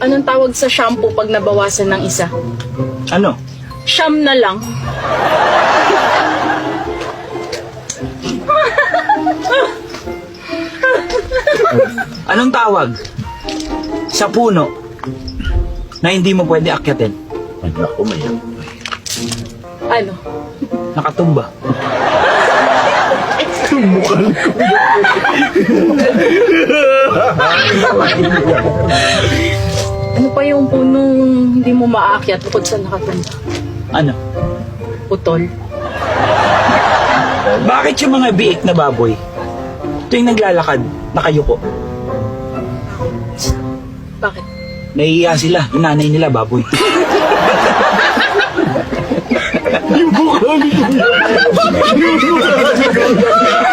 Anong tawag sa shampoo pag nabawasan ng isa? Ano? Siyam na lang. Anong tawag sa puno na hindi mo pwede akyatin? Ay, naku, mayan. Ano? Nakatumba. Tumukal ko. Ano pa yung punong hindi mo maakyat bukod sa nakatumba? Ano? Putol. Bakit yung mga biik na baboy tuwing naglalakad, nakayuko? Bakit? Nahihiya sila. Yung nanay nila, baboy. Yung mukha ni Kuya. Yung mukha ni Kuya.